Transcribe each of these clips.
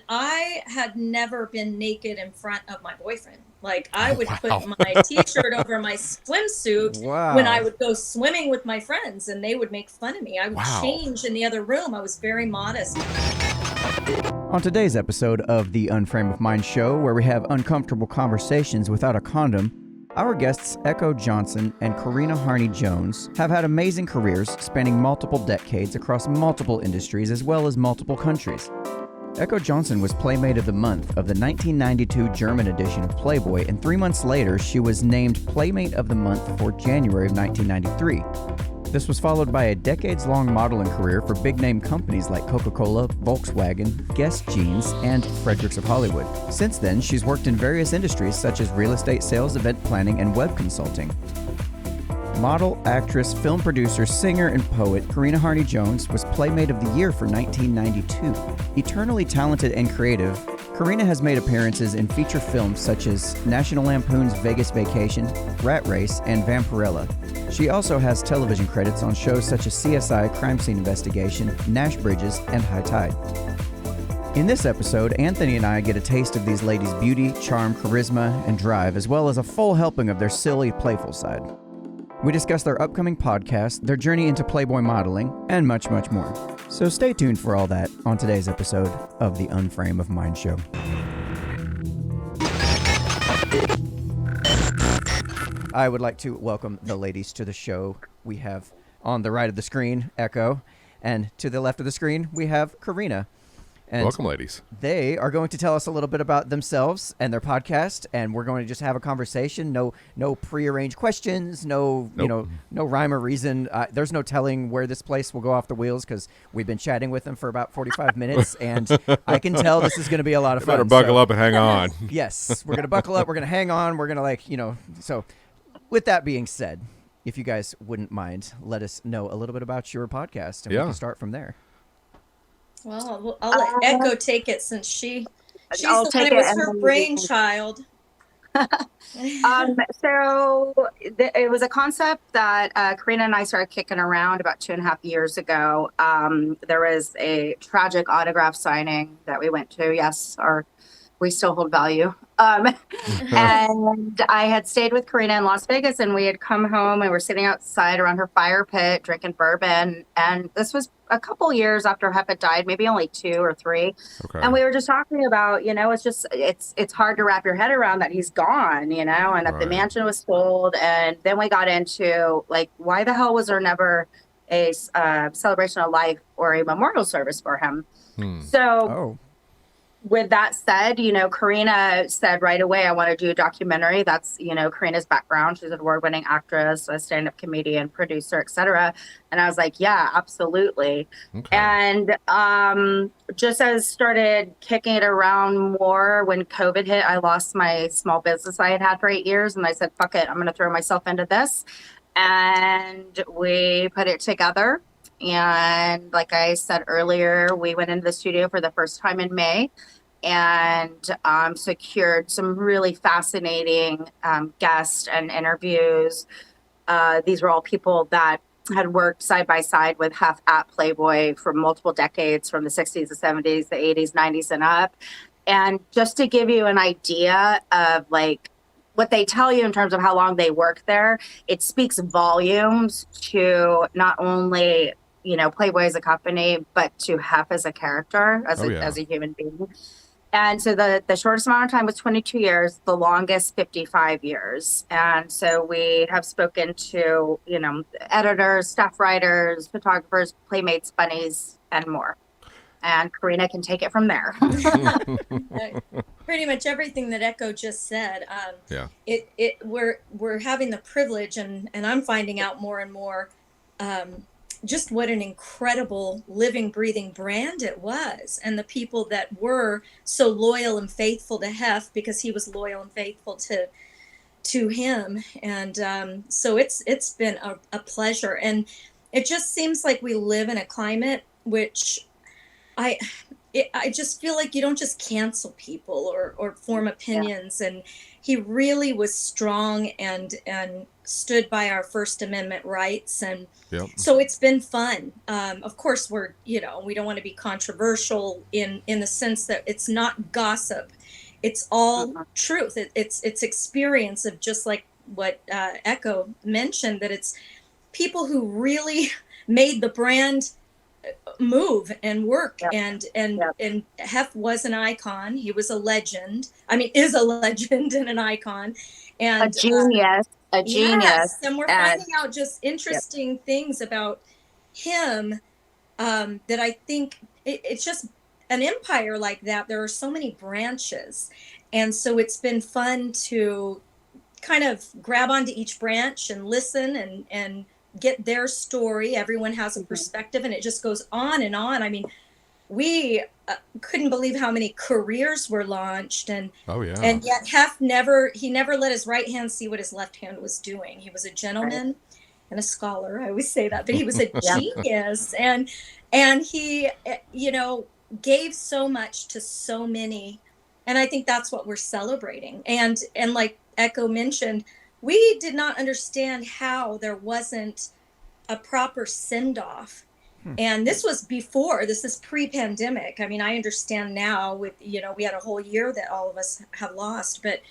I had never been naked in front of my boyfriend. Like, I Oh, would put wow. my t-shirt over my swimsuit when I Wow. would go swimming with my friends, and they would make fun of me. I would Wow. change in the other room. I was very modest. On today's episode of the Unframe of Mind show, where we have uncomfortable conversations without a condom, our guests Echo Johnson and Corinna Harney Jones have had amazing careers spanning multiple decades across multiple industries as well as multiple countries. Echo Johnson was Playmate of the Month of the 1992 German edition of Playboy, and 3 months later, she was named Playmate of the Month for January of 1993. This was followed by a decades-long modeling career for big-name companies like Coca-Cola, Volkswagen, Guess Jeans, and Fredericks of Hollywood. Since then, she's worked in various industries such as real estate sales, event planning, and web consulting. Model, actress, film producer, singer, and poet Corinna Harney Jones was Playmate of the Year for 1992. Eternally talented and creative, Corinna has made appearances in feature films such as National Lampoon's Vegas Vacation, Rat Race, and Vampirella. She also has television credits on shows such as CSI Crime Scene Investigation, Nash Bridges, and High Tide. In this episode, Anthony and I get a taste of these ladies' beauty, charm, charisma, and drive, as well as a full helping of their silly, playful side. We discuss their upcoming podcast, their journey into Playboy modeling, and much, much more. So stay tuned for all that on today's episode of the Unframe of Mind show. I would like to welcome the ladies to the show. We have on the right of the screen, Echo, and to the left of the screen, we have Corinna. And Welcome, ladies. they are going to tell us a little bit about themselves and their podcast, and we're going to just have a conversation. No prearranged questions. No, Nope. no rhyme or reason. There's no telling where this place will go off the wheels because we've been chatting with them for about 45 minutes, and I can tell this is going to be a lot of fun. Better buckle up and hang on. Yes, we're going to buckle up. We're going to hang on. We're going to So, with that being said, if you guys wouldn't mind, let us know a little bit about your podcast, and we Yeah. can start from there. Well, I'll let Echo take it since she's I'll the one. take It it was and her then brainchild. It was a concept that Corinna and I started kicking around about 2.5 years ago. There was a tragic autograph signing that we went to. Yes, we still hold value. And I had stayed with Corinna in Las Vegas, and we had come home and we're sitting outside around her fire pit drinking bourbon. And this was a couple years after Hep had died, maybe only 2 or 3. Okay. And we were just talking about, it's hard to wrap your head around that he's gone, and that the Right. mansion was sold. And then we got into like, why the hell was there never a celebration of life or a memorial service for him? So Oh, with that said, Corinna said right away, I want to do a documentary. That's, Corinna's background. She's an award-winning actress, a stand-up comedian, producer, etc. And I was like, yeah, absolutely. Okay. And just as started kicking it around more when COVID hit, I lost my small business I had had for 8 years. And I said, fuck it, I'm going to throw myself into this. And we put it together. And like I said earlier, we went into the studio for the first time in May and secured some really fascinating guests and interviews. These were all people that had worked side by side with Hef at Playboy for multiple decades, from the 60s, the 70s, the 80s, 90s, and up. And just to give you an idea of like what they tell you in terms of how long they work there, it speaks volumes to not only Playboy as a company, but to Hef as a character, as a human being. And so the shortest amount of time was 22 years, the longest 55 years. And so we have spoken to, editors, staff writers, photographers, playmates, bunnies, and more. And Corinna can take it from there. Pretty much everything that Echo just said. Yeah. We're having the privilege, and I'm finding out more and more just what an incredible living, breathing brand it was, and the people that were so loyal and faithful to Hef because he was loyal and faithful to him. And so it's been a pleasure, and it just seems like we live in a climate which I just feel like you don't just cancel people or form opinions. And he really was strong and stood by our First Amendment rights. And Yep. so it's been fun. Of course, we don't want to be controversial in the sense that it's not gossip. It's all truth. It's experience of, just like what Echo mentioned, that it's people who really made the brand move and work. And Hef was an icon. He was a legend. I mean, is a legend and an icon, and a genius. Yes, and we're finding out just interesting things about him, that I think it's just an empire like that. There are so many branches, and so it's been fun to kind of grab onto each branch and listen and get their story. Everyone has a perspective, and it just goes on and on. I mean, we couldn't believe how many careers were launched, and and yet Hef never let his right hand see what his left hand was doing. He was a gentleman and a scholar. I always say that, but he was a genius, and he gave so much to so many, and I think that's what we're celebrating. And like Echo mentioned, we did not understand how there wasn't a proper send-off. And this is pre-pandemic. I mean, I understand now with, we had a whole year that all of us have lost, but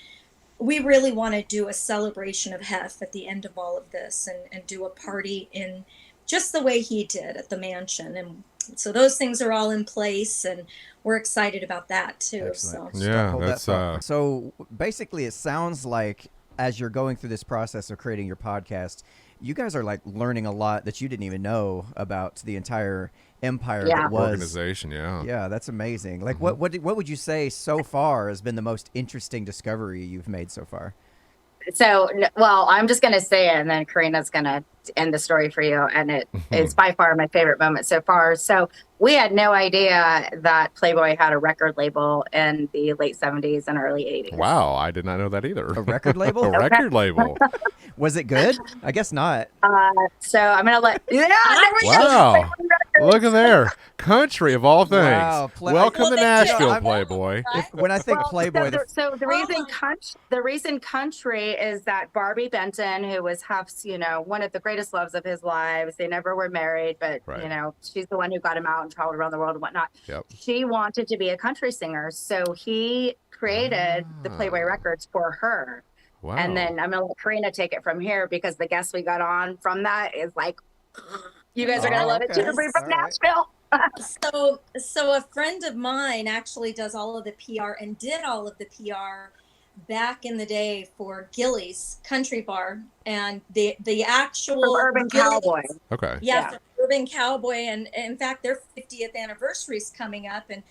we really want to do a celebration of Hef at the end of all of this, and do a party in just the way he did at the mansion. And so those things are all in place, and we're excited about that too. Excellent. So Yeah, that's so basically it sounds like as you're going through this process of creating your podcast, you guys are like learning a lot that you didn't even know about the entire empire that was organization. Yeah, that's amazing. Like what would you say so far has been the most interesting discovery you've made so far? So, well, I'm just going to say it, and then Corinna's going to end the story for you. And it is by far my favorite moment so far. So we had no idea that Playboy had a record label in the late 70s and early 80s. Wow, I did not know that either. A record label? A record label. Was it good? I guess not. So I'm going to let... Wow. Look at there. Country of all things. Wow, Welcome to Nashville, Playboy. When I think Playboy... So the reason country is that Barbie Benton, who was Hef's, one of the greatest loves of his lives, they never were married, but, she's the one who got him out and traveled around the world and whatnot. Yep. She wanted to be a country singer, so he created the Playboy records for her. Wow. And then I'm going to let Corinna take it from here, because the guest we got on from that is like, you guys are going to love it too. We're from Nashville. So a friend of mine actually does all of the PR and did all of the PR back in the day for Gillies Country Bar, and the actual Urban Gillies, Cowboy. Okay. Yes, yeah. Urban Cowboy, and in fact their 50th anniversary is coming up, and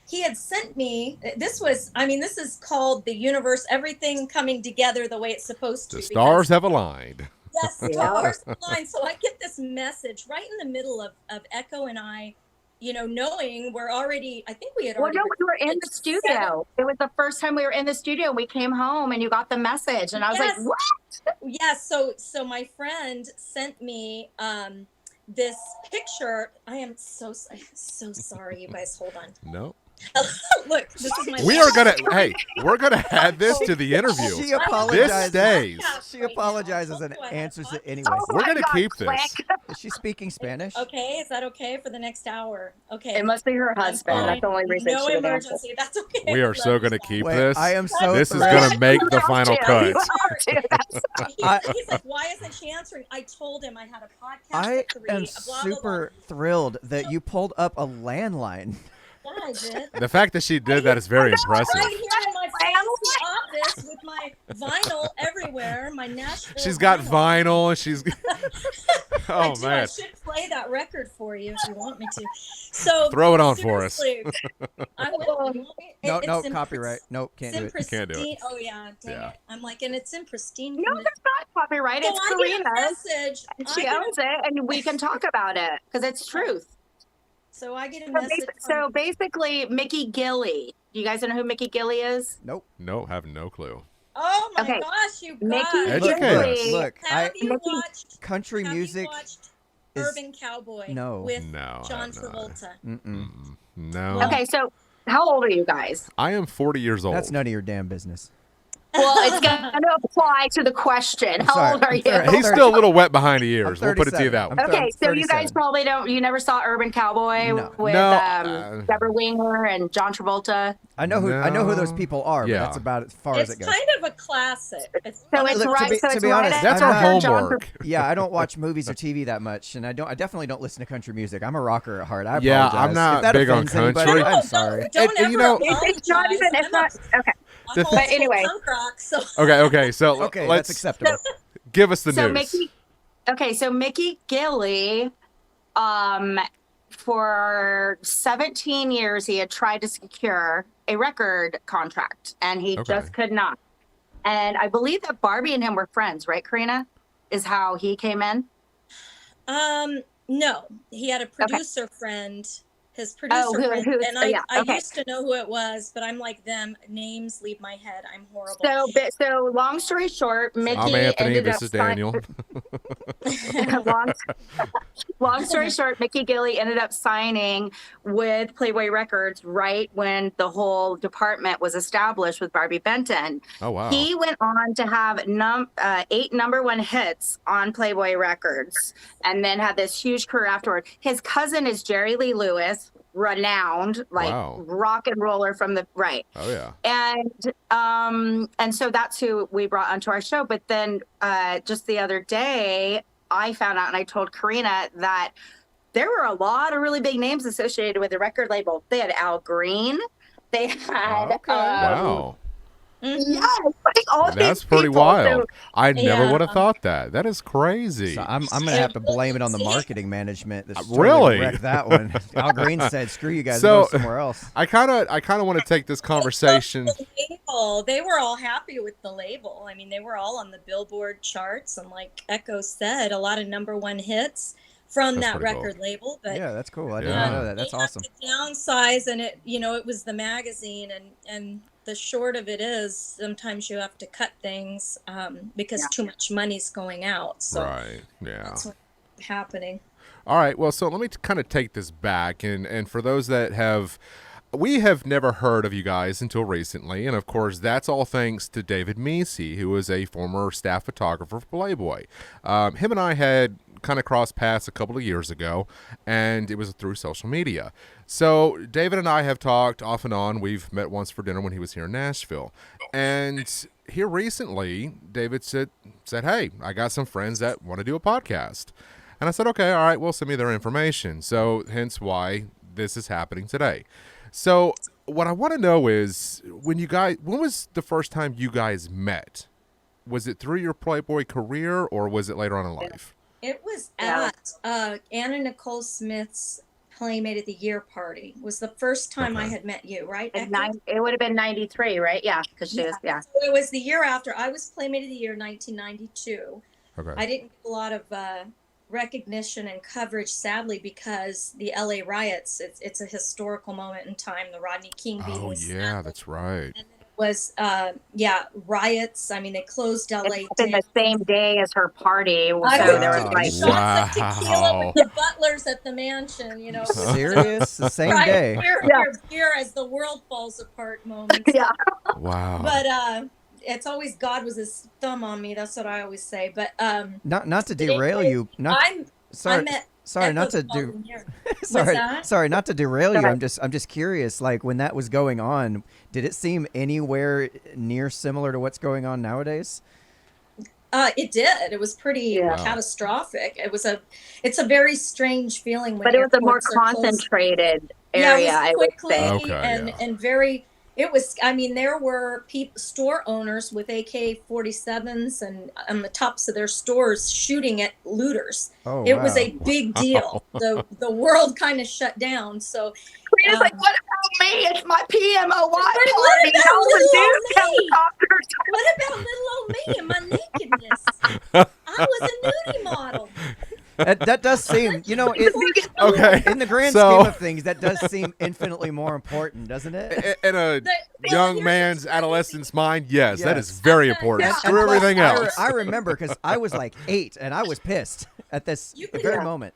he had sent me, this is called the universe, everything coming together the way it's supposed to. The stars have aligned. Yes, stars aligned. So I get this message right in the middle of Echo and I, knowing we're already, I think we had already. Well, no, we were in the studio. It was the first time we were in the studio. We came home and you got the message, and I was like, what? Yes. So my friend sent me this picture. I am so sorry, you guys. Hold on. No. Look, this is my. We're gonna add this to the interview. She apologizes. This stays. She apologizes and answers it anyway. We're gonna keep this. Is she speaking Spanish? Okay, is that okay for the next hour? Okay. It must be her husband. That's the only reason. No emergency. That's okay. We are so gonna keep this. I am so. This is gonna make the final cut. He's like, why isn't she answering? I told him I had a podcast. I am super thrilled that you pulled up a landline. I did. The fact that she did that is very impressive. Right here in my fancy office with my vinyl everywhere, my Nashville. She's got vinyl, and she's. Oh man! I should play that record for you if you want me to. So throw it on for us. I will. No, copyright. Nope, can't do it. Can't do it. Oh yeah, dang it! I'm like, and it's in pristine. No, there's not copyright. It's Corinna's. She owns it, and we can talk about it because it's truth. So I get a message. So basically, Mickey Gilly. Do you guys know who Mickey Gilly is? Nope. No, have no clue. Oh my gosh, you guys! Educate us. Look, have you watched country music? Urban Cowboy? No. With John Travolta. No. Okay, so how old are you guys? I am 40 years old. That's none of your damn business. Well, it's going to apply to the question. How sorry, old are I'm you? sorry. He's still a little wet behind the ears. I'm We'll put it to you 37. that way. I'm Okay, so you guys 37. probably you never saw Urban Cowboy No. with No, Deborah Winger and John Travolta? I know who those people are, Yeah. but that's about as far as It's it goes. kind of a classic. So it's to right. be- so to it's be right honest, That's our after John homework. Yeah, I don't watch movies or TV that much, and I definitely don't listen to country music. I'm a rocker at heart. I Yeah, apologize. I'm not if that big on offends anybody, country. I'm sorry. Don't And, ever you know- apologize. It's not even. It's not. Okay. The I'm thing- But anyway. punk rock, so Okay, so Okay, that's let's acceptable. give us the So news. Mickey Gilley, for 17 years he had tried to secure a record contract, and he Okay. just could not. And I believe that Barbie and him were friends, right, Corinna? Is how he came in. no, he had a producer friend. His producer friend, and I okay. used to know who it was, but I'm like them. Names leave my head. I'm horrible. So long story short, Mickey I'm Anthony. ended This up is Daniel. long story short, Mickey Gilley ended up signing with Playboy Records right when the whole department was established with Barbie Benton. Oh, wow. He went on to have 8 #1 hits on Playboy Records, and then had this huge career afterward. His cousin is Jerry Lee Lewis, renowned Wow. rock and roller from the right. Oh, yeah. And so that's who we brought onto our show. But then just the other day, I found out, and I told Corinna that there were a lot of really big names associated with the record label. They had Al Green. They had Wow. yeah, like all That's these pretty people. wild. So, I never Yeah. would have thought that. That is crazy. So I'm gonna have to blame it on the marketing management. That's Really? wrecked that one. Al Green said, "Screw you guys, So- go somewhere else." I kind of want to take this conversation. The label, they were all happy with the label. I mean, they were all on the Billboard charts, and like Echo said, a lot of #1 hits from That's that pretty cool. record label. But Yeah, that's cool. I did Yeah. not know that. That's they had awesome. to downsize, and it was the magazine, and the short of it is sometimes you have to cut things because too much money's going out. So Right. Yeah. that's what's happening. All right. Well, so let me kind of take this back, and for those that we have never heard of you guys until recently, and of course that's all thanks to David Meese, who was a former staff photographer for Playboy. Him and I had kind of crossed paths a couple of years ago, and it was through social media. So David and I have talked off and on. We've met once for dinner when he was here in Nashville, and here recently, David said, "Hey, I got some friends that want to do a podcast." And I said, "Okay, all right, well, send me their information." So hence why this is happening today. So what I want to know is when was the first time you guys met? Was it through your Playboy career, or was it later on in life? It was Yeah. at Anna Nicole Smith's Playmate of the Year party. Was the first time I Okay. had met you, right? it Echo? would have been 93, right? Yeah, because she was, yeah. So it was the year after. I was Playmate of the Year 1992. Okay. I didn't get a lot of recognition and coverage, sadly, because the LA riots. It's a historical moment in time. The Rodney King beating. Oh, yeah, that's right. And it was riots. I mean, they closed LA. It's been the same day as her party. So I there was was taking like, shots of tequila with the butlers at the mansion. Serious? The same Right, day. here as the world falls apart moments. yeah. Wow. But it's always God was his thumb on me. That's what I always say. But Not to derail you. I Sorry. met Sorry, not Echo to do. following year. Sorry, not to derail you. Sorry. I'm just curious. Like when that was going on, did it seem anywhere near similar to what's going on nowadays? It did. It was pretty Wow. catastrophic. It's a very strange feeling when But it was a more airports are closed. concentrated area, Yeah, I it would was quickly say. Okay, and very. It was. I mean, there were store owners with AK-47s and on the tops of their stores shooting at looters. Oh, It was wow. a big deal. The world kind of shut down. So It's like, what about me? It's my PMOY What party. about All the little dudes me? helicopters. what about little old me and my nakedness? I was a nudie model. That does seem, Okay. in the grand So- scheme of things, that does seem infinitely more important, doesn't it? In a young here's man's the- adolescence mind, yes, that is Yes. very important. Yeah. Screw And plus, everything else. I remember because I was like 8 and I was pissed at this You could- very Yeah. moment.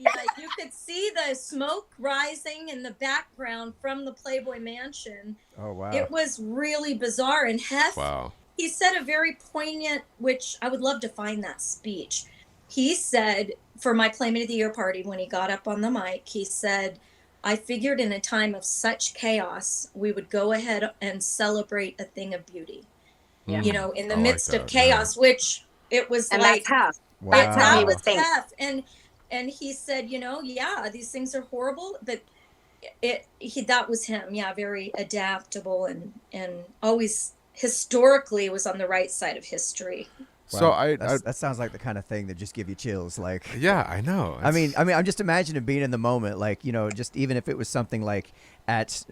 Yeah, you could see the smoke rising in the background from the Playboy mansion. Oh wow. It was really bizarre. And Hef, Wow. he said a very poignant, which I would love to find that speech. He said, for my Playmate of the Year party, when he got up on the mic, he said, I figured in a time of such chaos, we would go ahead and celebrate a thing of beauty. Yeah. You know, in the I like midst of that, chaos, which it was And like, that's tough. Wow. That's how he that was was thinking. tough. And he said, you know, yeah, these things are horrible, but that was him. Yeah, very adaptable and always historically was on the right side of history. So Wow. That sounds like the kind of thing that just give you chills. Like, yeah, I know. I mean, I'm just imagining being in the moment, like, you know, just even if it was something like at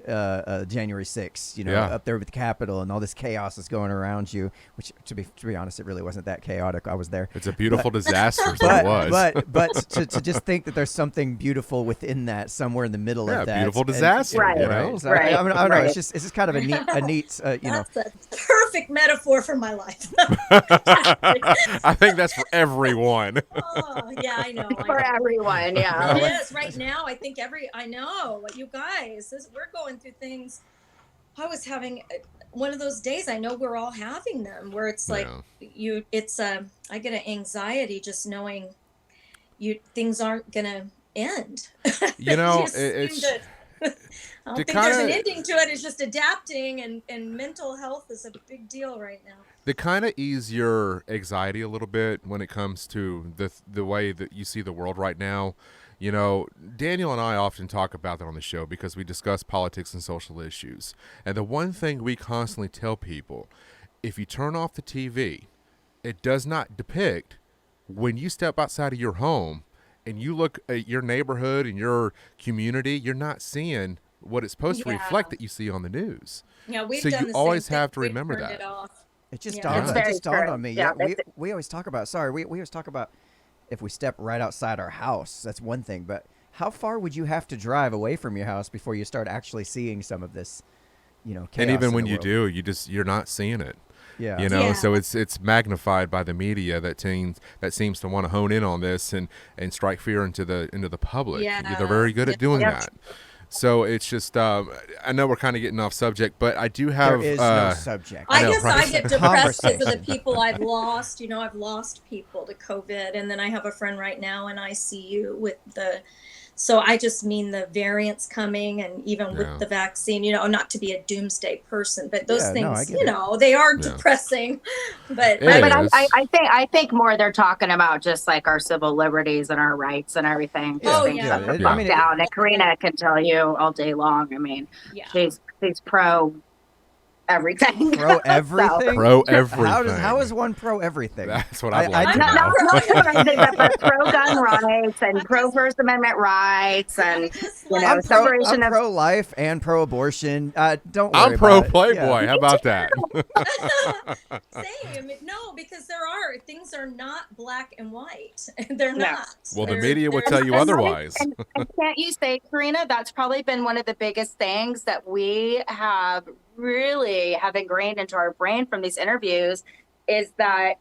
January 6th, you know, Yeah. up there with the Capitol and all this chaos is going around you, which to be honest, it really wasn't that chaotic. I was there. It's a beautiful disaster. So it was. But to just think that there's something beautiful within that, somewhere in the middle Yeah, of that, beautiful and- disaster, Right. you know? So Right. I don't know. Right. It's just kind of a neat you know. That's a perfect metaphor for my life. I think that's for everyone. Oh, yeah, I know. For everyone, yeah. It is right now. I think I know you guys, we're going through things. I was having one of those days. I know we're all having them where it's like I get an anxiety just knowing things aren't gonna end. You know, Just it's seem I don't think there's an ending to it. It's just adapting, and mental health is a big deal right now. they kind of ease your anxiety a little bit when it comes to the way that you see the world right now. You know, Daniel and I often talk about that on the show because we discuss politics and social issues. And the one thing we constantly tell people, if you turn off the TV, it does not depict when you step outside of your home and you look at your neighborhood and your community, you're not seeing what it's supposed to Yeah. reflect that you see on the news. Yeah, we've So done you the always same thing. have to We've remember turned that. it off. It just Yeah. dawned. It's It very just dawned true. on me. Yeah, Yeah, we always talk about. Sorry, we always talk about if we step right outside our house. That's one thing, but how far would you have to drive away from your house before you start actually seeing some of this? You know, chaos And even in when the you world? do, you're not seeing it. Yeah. You know, Yeah. so it's magnified by the media that seems to want to hone in on this and strike fear into the public. Yeah. They're very good at doing Yep. that. So it's just I know we're kind of getting off subject, but I do have There is no subject. I know, guess right? I get depressed because of the Conversation. people I've lost. You know, I've lost people to COVID, and then I have a friend right now in ICU with so I just mean the variants coming, and even with Yeah. the vaccine, you know, not to be a doomsday person, but those Yeah, no, I things, get you it. know, they are Yeah. depressing. But It But is. I think more they're talking about just like our civil liberties and our rights and everything. Yeah, Oh, Things yeah. that are Yeah. I mean, down. And Corinna can tell you all day long. I mean, yeah. she's pro everything. Pro So- everything. pro everything. How is one pro everything? That's what I'd I like to do Not, know. know. not everything, but pro gun rights and pro First Amendment rights and you know I'm separation of pro life and pro abortion. Don't worry I'm pro about it. Playboy. Yeah. How about that? Same. No, because things are not black and white. They're No. not. Well, the They're- media would they're- tell you otherwise. And can't you say, Corinna, that's probably been one of the biggest things that we have ingrained into our brain from these interviews is that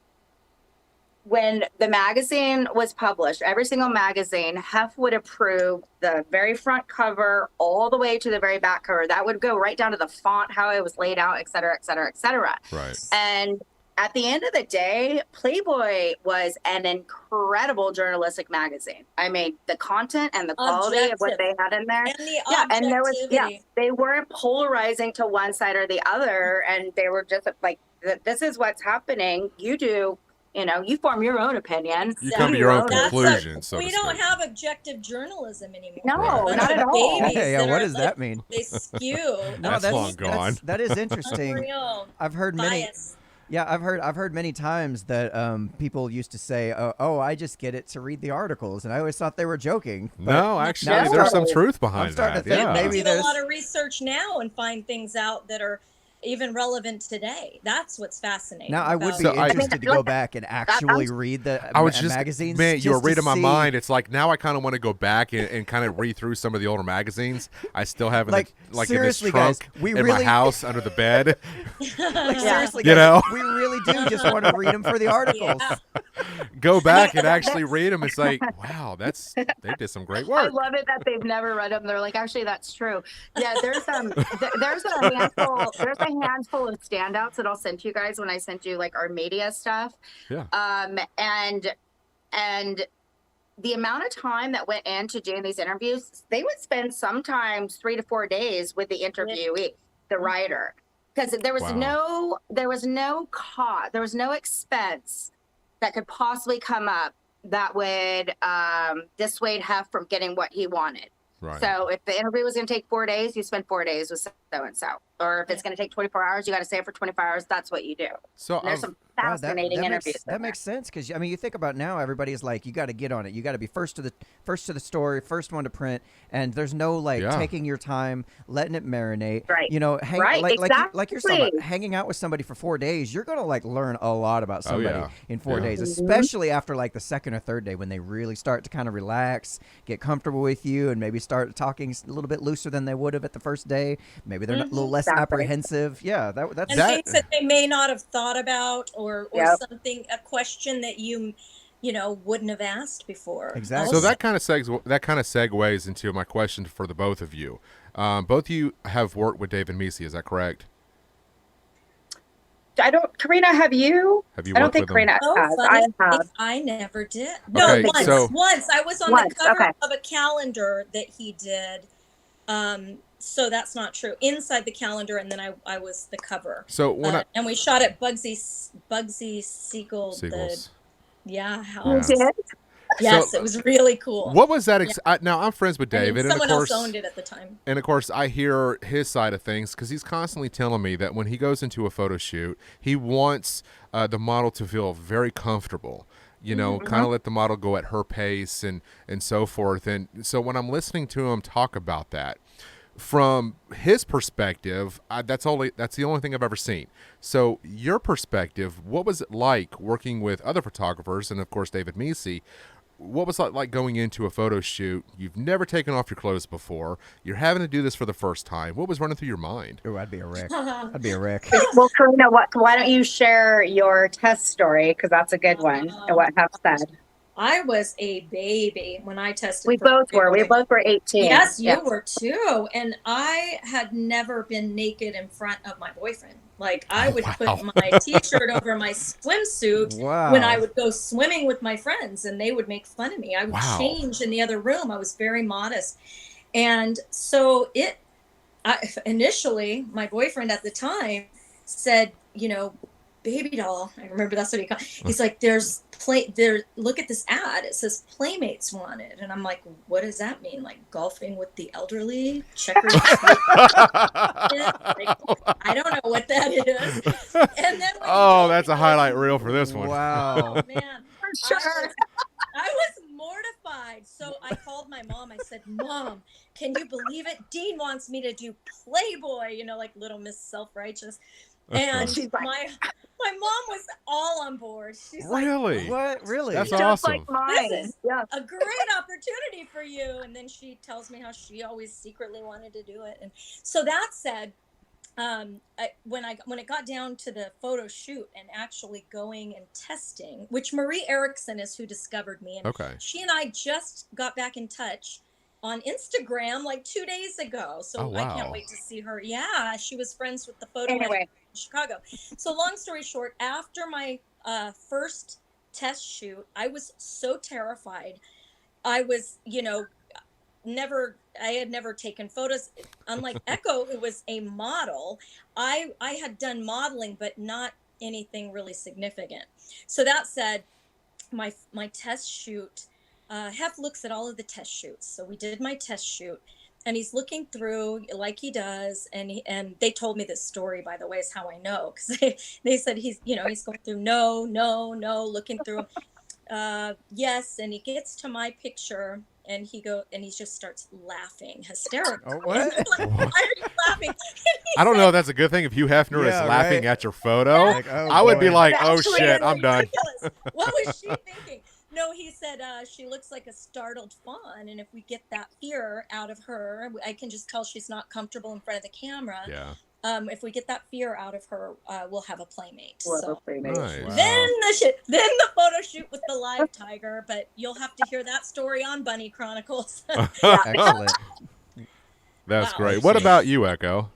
when the magazine was published, every single magazine, Hef would approve the very front cover all the way to the very back cover. That would go right down to the font, how it was laid out, et cetera, et cetera, et cetera. Right. And at the end of the day, Playboy was an incredible journalistic magazine. I mean, the content and the quality of what they had in there. And the Yeah, and there was, objectivity. they weren't polarizing to one side or the other. And they were just like, this is what's happening. You do, you know, you form your own opinion. You come to your own That's conclusion, so we to don't speak. have objective journalism anymore. No, We have a bunch not of at all. babies Yeah, that what are, does like, that mean? They skew. No, That's long gone. That is interesting. Unreal. I've heard many. Bias. Yeah, I've heard many times that people used to say, "Oh, I just get it to read the articles," and I always thought they were joking. But No, actually, now there's some I'm truth behind starting that. to think Yeah. maybe We do a there's- lot of research now and find things out that are even relevant today. That's what's fascinating. Now, I would about be So I- interested to go back and actually read the I was just, magazines. man, you were just to reading my see, mind. It's like now I kind of want to go back and kind of read through some of the older magazines. I still have in Like, in this seriously, trunk guys, we in my really- house under the bed. Like, Yeah. seriously, You guys, know? we really do just want to read them for the articles. Yeah. Go back and actually read them. It's like, wow, they did some great I work. love it that they've never read them. They're like, actually, that's true. Yeah, there's there's a handful of standouts that I'll send to you guys when I send you like our media stuff. Yeah. And the amount of time that went into doing these interviews, they would spend sometimes 3 to 4 days with the interviewee, the writer, because there was Wow. no cost, there was no expense that could possibly come up that would dissuade Hef from getting what he wanted. Right. So if the interview was going to take 4 days, you spend 4 days with so and so. Or if it's going to take 24 hours, you got to stay for 24 hours. That's what you do. So And there's some Wow, fascinating interviews. That makes sense because I mean, you think about now, everybody's like, you got to get on it. You got to be first to the story, first one to print, and there's no like taking your time, letting it marinate. Right. You know, like you're talking Exactly. about hanging out with somebody for 4 days. You're gonna like learn a lot about somebody in 4 Yeah. days, especially after like the second or third day when they really start to kind of relax, get comfortable with you, and maybe start talking a little bit looser than they would have at the first day. Maybe they're a little less Exactly. apprehensive. Yeah, that's And things that they may not have thought about, or Yep. something, a question that you wouldn't have asked before. Exactly. So that kind of segues into my question for the both of you. Both of you have worked with David Meese, is that correct? Corinna, have you? Have you I don't worked think with him? Corinna Oh, has. funny I have. thing, I never did. No, Okay, once. so- Once I was on Once, the cover okay. of a calendar that he did. So that's not true. Inside the calendar, and then I was the cover. So when And we shot at Bugsy Siegel. Seagulls. How? You did? Yes, So- it was really cool. What was that? Now I'm friends with I mean, David, someone and of course, else owned it at the time. and of course, I hear his side of things because he's constantly telling me that when he goes into a photo shoot, he wants the model to feel very comfortable. You know, kind of let the model go at her pace and so forth. And so when I'm listening to him talk about that, from his perspective, that's the only thing I've ever seen. So your perspective, what was it like working with other photographers, and of course David Meese? What was it like going into a photo shoot? You've never taken off your clothes before. You're having to do this for the first time. What was running through your mind? Oh, I'd be a wreck. I'd be a wreck. Well, Corinna, why don't you share your test story? Because that's a good one. And what Hef said. I was a baby when I tested. We for both were. We Playboy. both were 18. Yes, you Yeah. were too. And I had never been naked in front of my boyfriend. Like I would Wow. put my t-shirt over my swimsuit Wow. when I would go swimming with my friends, and they would make fun of me. I would Wow. change in the other room. I was very modest. And so initially my boyfriend at the time said, baby doll. I remember that's what he called. He's like, look at this ad. It says Playmates wanted. And I'm like, what does that mean? Like golfing with the elderly? Checkers? Like, I don't know what that is. And then when he Oh, told that's me, a highlight reel for this one. Wow. oh, man. Sure. I was mortified. So I called my mom. I said, Mom, can you believe it? Dean wants me to do Playboy, like little Miss Self-Righteous. And She's like- my mom was all on board. She's Really? What? Really? That's Just awesome. like mine. This is- Yeah. a great opportunity for you. And then she tells me how she always secretly wanted to do it. And so that said, when it got down to the photo shoot and actually going and testing, which Marie Erickson is who discovered me, and Okay. she and I just got back in touch on Instagram like 2 days ago. So Oh, I wow. can't wait to see her. Yeah, she was friends with the photo Anyway. in Chicago. So long story short, after my first test shoot, I was so terrified. I was, I had never taken photos. Unlike Echo, who was a model, I had done modeling, but not anything really significant. So that said, my test shoot, Hef looks at all of the test shoots. So we did my test shoot, and he's looking through like he does. And they told me this story, by the way, is how I know, because they said he's going through no, looking through yes, and he gets to my picture. And he just starts laughing hysterically. Oh, what? Like, why are you laughing? And he I don't said, know if that's a good thing if Hugh Hefner is Yeah, laughing right. at your photo. Like, oh, I would be boy. like, oh Actually, shit, it's I'm done. ridiculous. What was she thinking? No, he said she looks like a startled fawn, and if we get that fear out of her, I can just tell she's not comfortable in front of the camera. Yeah. If we get that fear out of her, we'll have a playmate. Love So Playmates. Nice. Wow. then the photo shoot with the live tiger, but you'll have to hear that story on Bunny Chronicles. Excellent. That's Wow. great. What about you, Echo?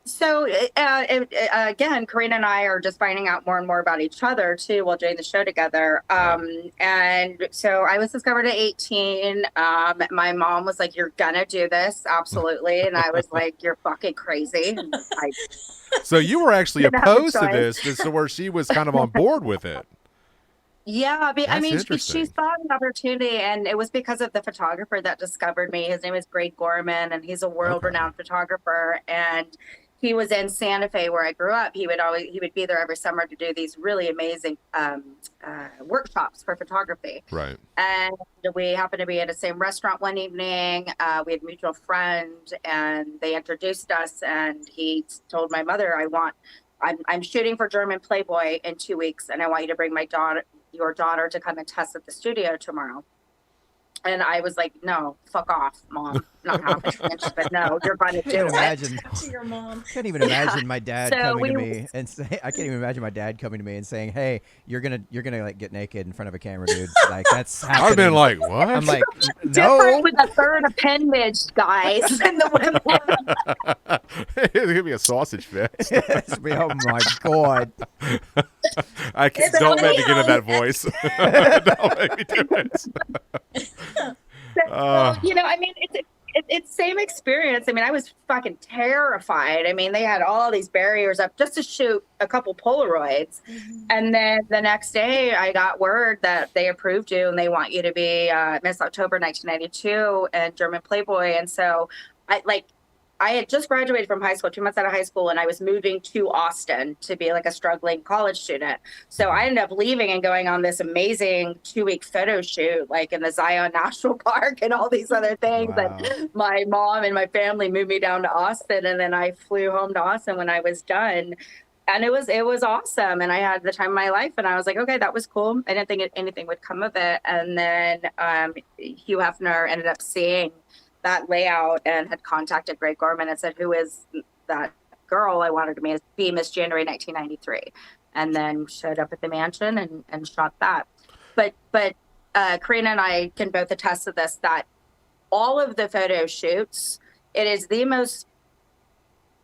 So again, Corinna and I are just finding out more and more about each other too while doing the show together. And so I was discovered at 18. My mom was like, "You're gonna do this, absolutely," and I was like, "You're fucking crazy." And So you were actually Didn't have a opposed to choice. this, so where she was kind of on board with it. yeah, I That's mean, she interesting. saw an opportunity, and it was because of the photographer that discovered me. His name is Greg Gorman, and he's a world-renowned photographer. And he was in Santa Fe, where I grew up. He would be there every summer to do these really amazing workshops for photography. Right. And we happened to be at the same restaurant one evening. We had a mutual friend, and they introduced us. And he told my mother, I'm shooting for German Playboy in 2 weeks, and I want you to bring your daughter to come and test at the studio tomorrow." And I was like, "No, fuck off, Mom. Not happening." And she said, "No, you're going to do Can't it." imagine. To your mom. Can't even imagine my dad So coming to we- me and say, I can't even imagine my dad coming to me and saying, "Hey, you're gonna like get naked in front of a camera, dude." Like that's happening. I've been like, what? I'm like, Different no. with the third appendage, guys, and the women. It's gonna be a sausage fest. Oh my god. I can't, So don't let me get in anyhow, that voice. Don't make me do it. I mean, it's same experience. I mean, I was fucking terrified. I mean, they had all these barriers up just to shoot a couple Polaroids. And then the next day I got word that they approved you and they want you to be Miss October 1992 and German Playboy. And so I had just graduated from high school, 2 months out of high school, and I was moving to Austin to be like a struggling college student. So I ended up leaving and going on this amazing 2-week photo shoot, like in the Zion National Park and all these other things. Wow. And my mom and my family moved me down to Austin, and then I flew home to Austin when I was done. And it was awesome. And I had the time of my life, and I was like, okay, that was cool. I didn't think anything would come of it. And then Hugh Hefner ended up seeing that layout and had contacted Greg Gorman and said, "Who is that girl? I wanted to be Miss January 1993." And then showed up at the mansion and shot that. But Corinna and I can both attest to this, that all of the photo shoots, it is the most,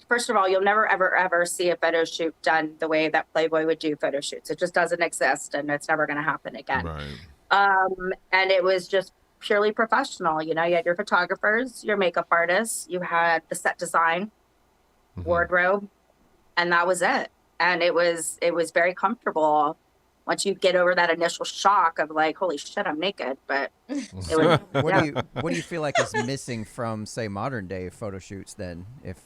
first of all, you'll never, ever see a photo shoot done the way that Playboy would do photo shoots. It just doesn't exist, and it's never going to happen again. Right. And it was just purely professional. You had your photographers, your makeup artists, you had the set design, wardrobe, and that was it. And it was very comfortable once you get over that initial shock of like, holy shit, I'm naked. But it was, What do you feel like is missing from, say, modern day photo shoots then, if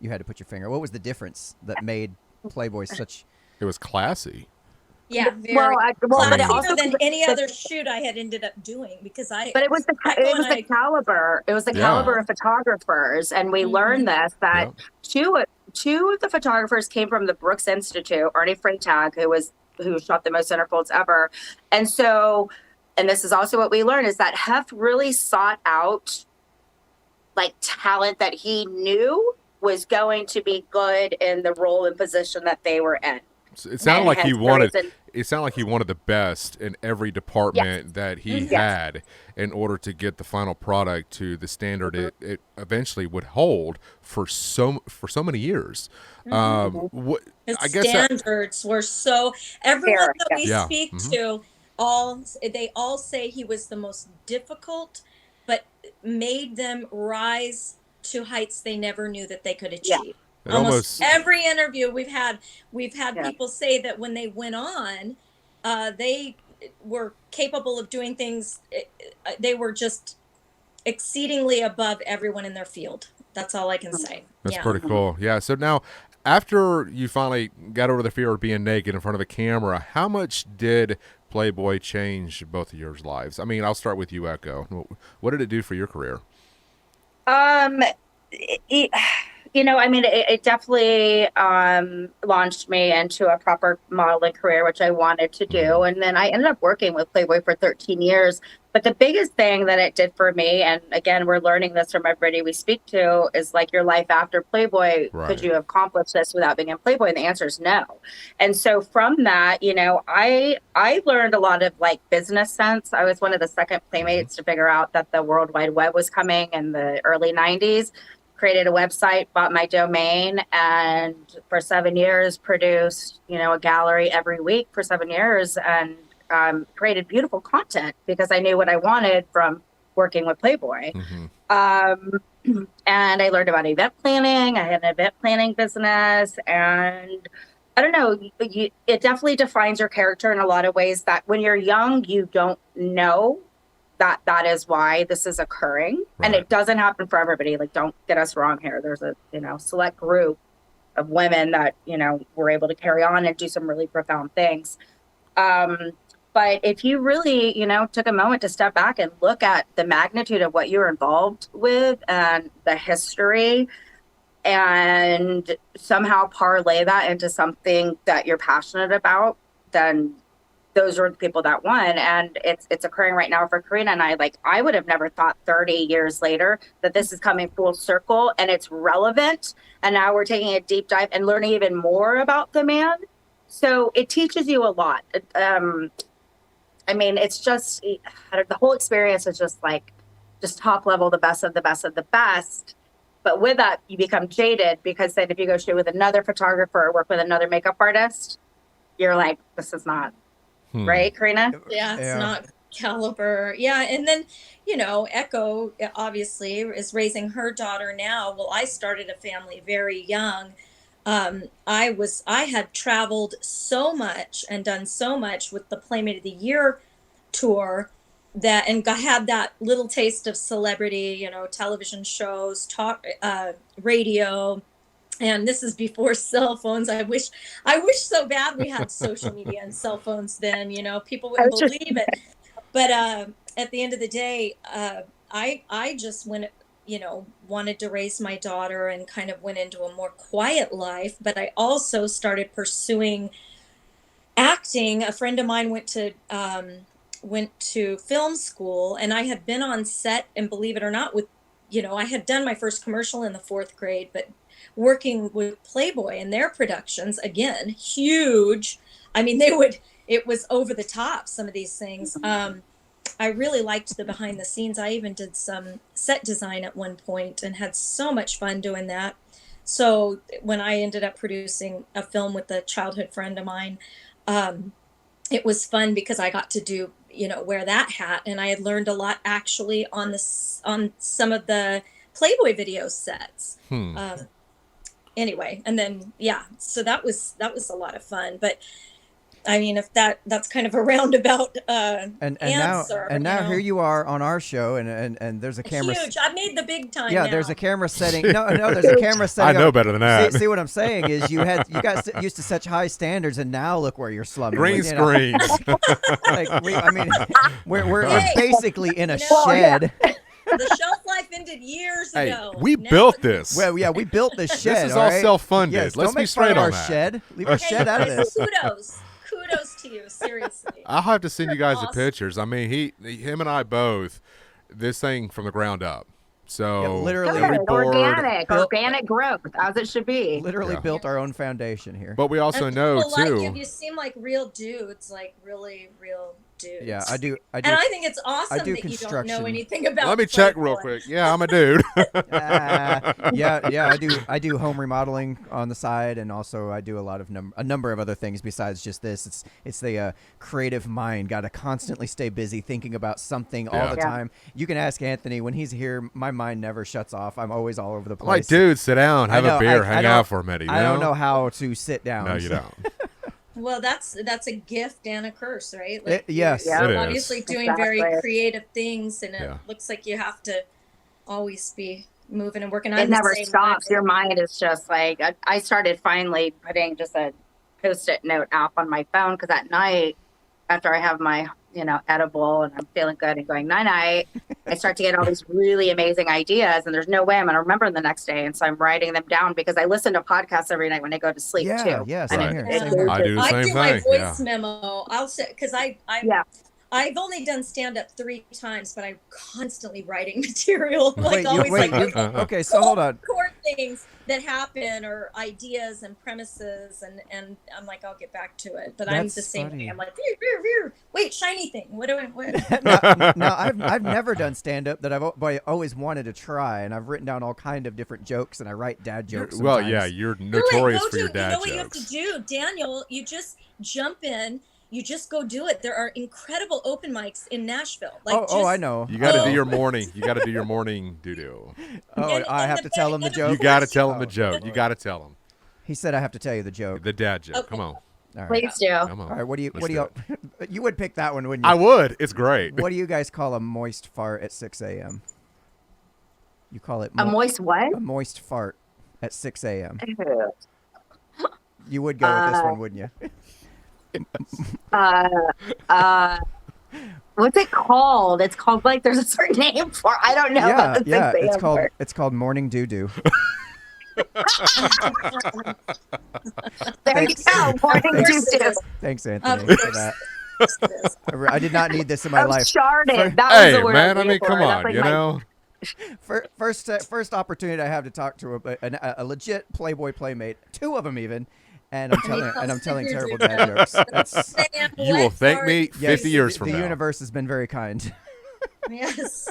you had to put your finger? What was the difference that made Playboy such... It was classy. Yeah, very but it also than any other shoot I had ended up doing, because But it was the caliber. It was the caliber of photographers, and we learned this, that two of the photographers came from the Brooks Institute. Arnie Freytag, who shot the most centerfolds ever, and this is also what we learned, is that Hef really sought out like talent that he knew was going to be good in the role and position that they were in. It sounded like he wanted. It sounded like he wanted the best in every department that he had in order to get the final product to the standard it eventually would hold for so many years. His I guess standards were so. Everyone that we speak to, they all say he was the most difficult, but made them rise to heights they never knew that they could achieve. Almost every interview we've had people say that when they went on, they were capable of doing things. They were just exceedingly above everyone in their field. That's all I can say. That's pretty cool. Yeah. So now, after you finally got over the fear of being naked in front of a camera, how much did Playboy change both of your lives? I mean, I'll start with you, Echo. What did it do for your career? Um, it, I mean, it definitely launched me into a proper modeling career, which I wanted to do. And then I ended up working with Playboy for 13 years. But the biggest thing that it did for me, and again, we're learning this from everybody we speak to, is like your life after Playboy. Right. Could you have accomplished this without being in Playboy? And the answer is no. And so from that, I learned a lot of like business sense. I was one of the second playmates to figure out that the World Wide Web was coming in the early 90s. Created a website, bought my domain, and for 7 years produced, a gallery every week for 7 years, and created beautiful content because I knew what I wanted from working with Playboy. And I learned about event planning. I had an event planning business, and I don't know, it definitely defines your character in a lot of ways that when you're young, you don't know that is why this is occurring. Right. And it doesn't happen for everybody. Like, don't get us wrong here. There's a, select group of women that, were able to carry on and do some really profound things. But if you really, took a moment to step back and look at the magnitude of what you're involved with and the history, and somehow parlay that into something that you're passionate about, then those are the people that won. And it's occurring right now for Corinna and I. Like, I would have never thought 30 years later that this is coming full circle and it's relevant. And now we're taking a deep dive and learning even more about the man. So it teaches you a lot. I mean, it's just, the whole experience is just top level, the best of the best of the best. But with that, you become jaded, because then if you go shoot with another photographer or work with another makeup artist, you're like, this is not right, Corinna? Yeah, it's not caliber. Yeah. And then, Echo obviously is raising her daughter now. Well, I started a family very young. I had traveled so much and done so much with the Playmate of the Year tour had that little taste of celebrity, television shows, talk, radio. And this is before cell phones. I wish so bad we had social media and cell phones then, people wouldn't believe it. But at the end of the day, I just wanted to raise my daughter and kind of went into a more quiet life. But I also started pursuing acting. A friend of mine went to film school, and I had been on set, and believe it or not, I had done my first commercial in the 4th grade, but working with Playboy and their productions, again, huge. I mean, it was over the top, some of these things. I really liked the behind the scenes. I even did some set design at one point and had so much fun doing that. So when I ended up producing a film with a childhood friend of mine, it was fun because I got to do, wear that hat, and I had learned a lot actually on some of the Playboy video sets. Anyway, and then so that was a lot of fun. But I mean, if that's kind of a roundabout answer. Now here you are on our show, and there's a camera. Huge. I've made the big time. Yeah, now. There's a camera setting. No, there's a camera setting. I know better than that. See what I'm saying is you got used to such high standards, and now look where you're slumming. Green screens. We're basically in a shed. The shelf life ended years ago. We built this. Well, yeah, we built this shed. This is all self-funded. Yes, Let's don't make be straight fun of on our that. shed. Leave our shed out of this. Kudos to you, seriously. I'll have to send you guys Awesome. the pictures. I mean, him and I both, this thing from the ground up. So Yeah, literally every board, organic growth, as it should be. Literally built our own foundation here. but we also And know people too. like you seem like real dudes, like really real dudes. Yeah, I do. And I think it's awesome do that you don't construction. know anything about. Let me check Playboy. real quick. Yeah, I'm a dude. Yeah, I do home remodeling on the side, and also I do a lot of a number of other things besides just this. It's the creative mind. Got to constantly stay busy thinking about something all the time. You can ask Anthony when he's here. My mind never shuts off. I'm always all over the place. Like, dude, sit down, have a beer, hang out for a minute. I don't know how to sit down. No, you don't. Well, that's a gift and a curse, right? Yes, you're it is. obviously doing very creative things, and it looks like you have to always be moving and working. It never stops. Your mind is just like, I started finally putting just a Post-it note app on my phone, because at night after I have my, edible and I'm feeling good and going night night, I start to get all these really amazing ideas, and there's no way I'm going to remember them the next day. And so I'm writing them down because I listen to podcasts every night when I go to sleep Yeah, too. yeah, And same Right. here. it- Same it- here. I do the I same do my thing. voice Yeah. memo. I'll say, because Yeah. I've only done stand up 3 times, but I'm constantly writing material. Okay, so hold on. Core things that happen or ideas and premises, and I'm like, I'll get back to it. But I'm That's the same funny. way. I'm like, veer, veer, veer. Wait, shiny thing. What do I? What? No, I've never done stand up that but I always wanted to try, and I've written down all kind of different jokes, and I write dad jokes. Well, sometimes. yeah, you're Do it. notorious Go for do your it. dad You know what you have jokes. to do, Daniel? You just jump in. You just go do it. There are incredible open mics in Nashville. I know. You got to Oh. do your morning. You got to do your morning doo-doo. Oh, I have to tell him the joke. You got to tell him Oh. the joke. You got to tell him He said I have to tell you the joke. the dad joke. Okay. Come on, All right. Please do. come on. All right. What do you? Let's What do do you? it. You would pick that one, wouldn't I you? would. It's great. What do you guys call a moist fart at 6 a.m.? You call it A moist what? a moist fart at 6 a.m. Ew. You would go with this one, wouldn't you? What's it called? It's called like there's a certain name for. I don't know. Yeah, what the yeah. thing It's called morning doo doo. There you go. Morning doo-doo. Thanks, Anthony, Of for course. that. I did not need this in my Oh, life. sharded. That was Hey, the word. man. I was mean, looking come for. That's on. like You my- know. First opportunity I have to talk to a legit Playboy playmate, 2 of them even, and I'm telling terrible dad jokes. That's You will thank me yes, 50 years the from now. universe has been very kind. Yes.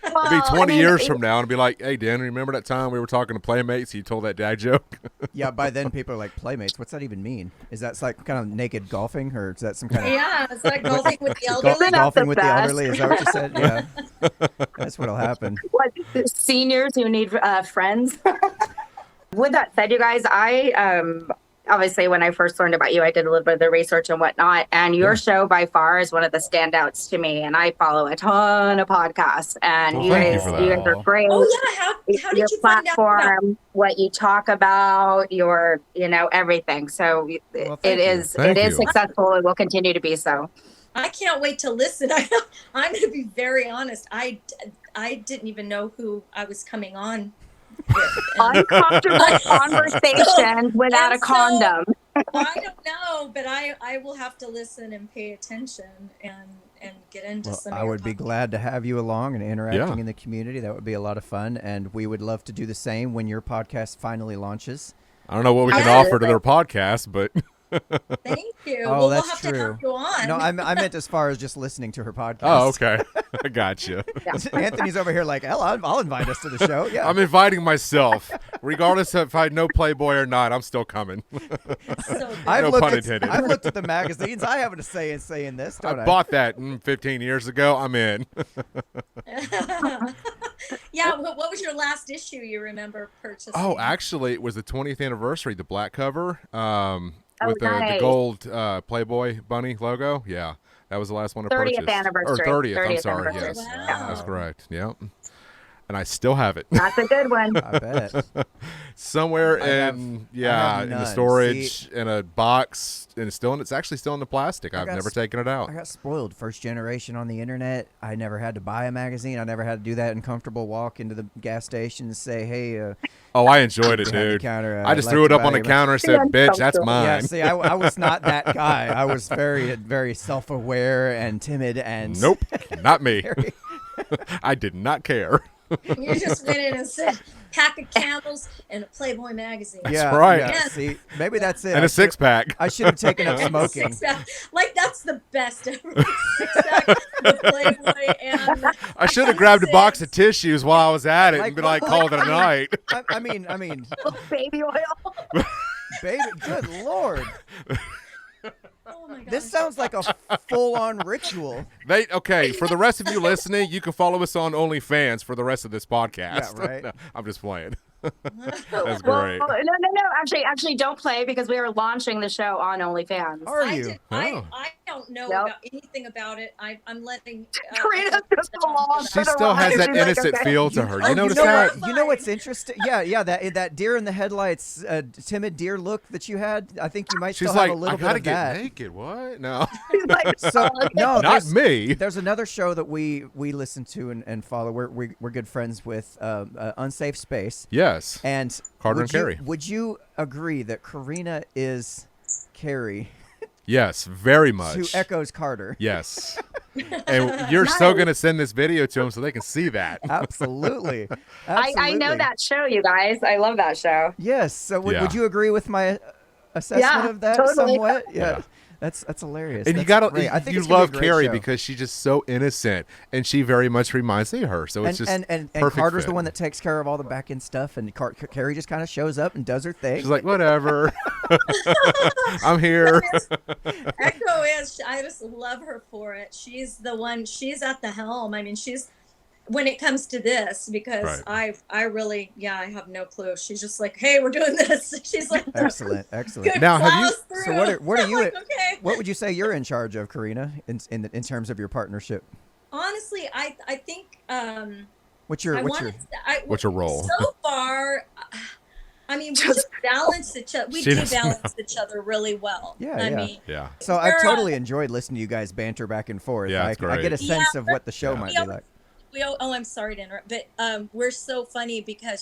It'll be Well, 20 I mean, years from now and be like, hey, Dan, remember that time we were talking to Playmates? You told that dad joke? Yeah, by then people are like, playmates, what's that even mean? Is that like kind of naked golfing, or is that some kind of Yeah. It's like golfing with the Gol- elderly. Isn't that golfing the with best? the elderly? Is that what you said? Yeah, that's what'll happen. What, seniors who need friends. With that said, you guys, I obviously when I first learned about you, I did a little bit of the research and whatnot, and your show by far is one of the standouts to me. And I follow a ton of podcasts, and Well, you thank you guys, for that. you guys are great. Oh yeah. How did Your you find out about? platform, what you talk about, your everything. So Well, it thank you. is Thank it is you. successful and will continue to be so. I can't wait to listen. I'm going to be very honest. I didn't even know who I was coming on with. And Uncomfortable conversations without a and so- condom. I don't know, but I will have to listen and pay attention and get into Well, some. I of your would be podcasts. glad to have you along and interacting Yeah. in the community. That would be a lot of fun, and we would love to do the same when your podcast finally launches. I don't know what we can Absolutely. offer to their podcast, but Thank you. Oh, well, that's we'll have to true. have you on. No, I meant as far as just listening to her podcast. oh, okay. I got you. Anthony's over here like, hell, I'll invite us to the show. Yeah. I'm inviting myself. Regardless of if I know Playboy or not, I'm still coming. So good. No pun intended. I've looked at the magazines. I have a say in saying this, don't I? I bought that 15 years ago. I'm in. Yeah. What was your last issue you remember purchasing? Oh, actually, it was the 20th anniversary, the black cover with the nice. gold Playboy bunny logo. Yeah, that was the last one I 30th purchased. anniversary. Or 30th, I'm 30th sorry. anniversary. Yes, Wow. that's correct. Yep. And I still have it That's a good one. I bet. somewhere I have in none. the storage in a box, and it's actually still in the plastic. I've got never s- taken it out. I got spoiled. First generation on the internet. I never had to buy a magazine. I never had to do that uncomfortable walk into the gas station and say, hey, Oh, I enjoyed it, behind the dude. counter, I just I'd threw like it to up on buy the your counter and said, "Bitch, that's Yeah, mine." Yeah, see, I was not that guy. I was very, very self-aware and timid and Nope, not me. very- I did not care. You just went in and said, pack of candles and a Playboy magazine. yeah, right. Yeah, Yes. see, maybe that's it. And a six pack. I should have taken up And a smoking. six-pack. Like that's the best ever. Six-pack with Playboy and I should have grabbed a box of tissues while I was at it and been like, called it a night. I mean, Baby oil. baby, good lord, oh my god. this sounds like a full-on ritual. Okay, for the rest of you listening, you can follow us on OnlyFans for the rest of this podcast. Yeah, right. No, I'm just playing. That's Well, great. no. Actually, don't play because we are launching the show on OnlyFans. Are I you? did. Oh. I don't know Yep. about anything about it. I'm letting. Karina's just along She for the still has ride. that She's like, innocent okay. feel to her. Oh, You notice know that? what? You know what's interesting? Yeah, that deer in the headlights, timid deer look that you had. I think you might She's still like, have a little I gotta bit of get that. naked. What? No, She's like, So oh, no, not me. There's another show that we listen to and follow. We're good friends with Unsafe Space. Yes, And Carter would and Carrie. Would you agree that Corinna is Carrie Yes, very much. to Echo's Carter? Yes. And you're so going to send this video to them so they can see that. Absolutely. I know that show, you guys. I love that show. Yes. So Yeah. would you agree with my assessment Yeah, of that totally. somewhat? Yeah. That's hilarious. And you That's gotta, great. I think you it's gonna be a love great Carrie show. because she's just so innocent, and she very much reminds me of her. So it's just and perfect Carter's fit. the one that takes care of all the back end stuff, and Carrie just kind of shows up and does her thing. She's like, whatever, I'm here. Echo is. I just love her for it. She's the one. She's at the helm. I mean, she's when it comes to this because I really I have no clue. She's just like, hey, we're doing this. She's like, Excellent. Good Now, have you- plows through. So what are I'm you? like, okay. What would you say you're in charge of, Corinna, in terms of your partnership? Honestly, I think What's your What's your role? So far, I mean, we just balance each other. We She do doesn't balance each other really well. Yeah, I yeah. mean, Yeah. So I We're, totally enjoyed listening to you guys banter back and forth. Yeah, it's I get a great. sense of what the show Yeah. might be like. I'm sorry to interrupt, but we're so funny because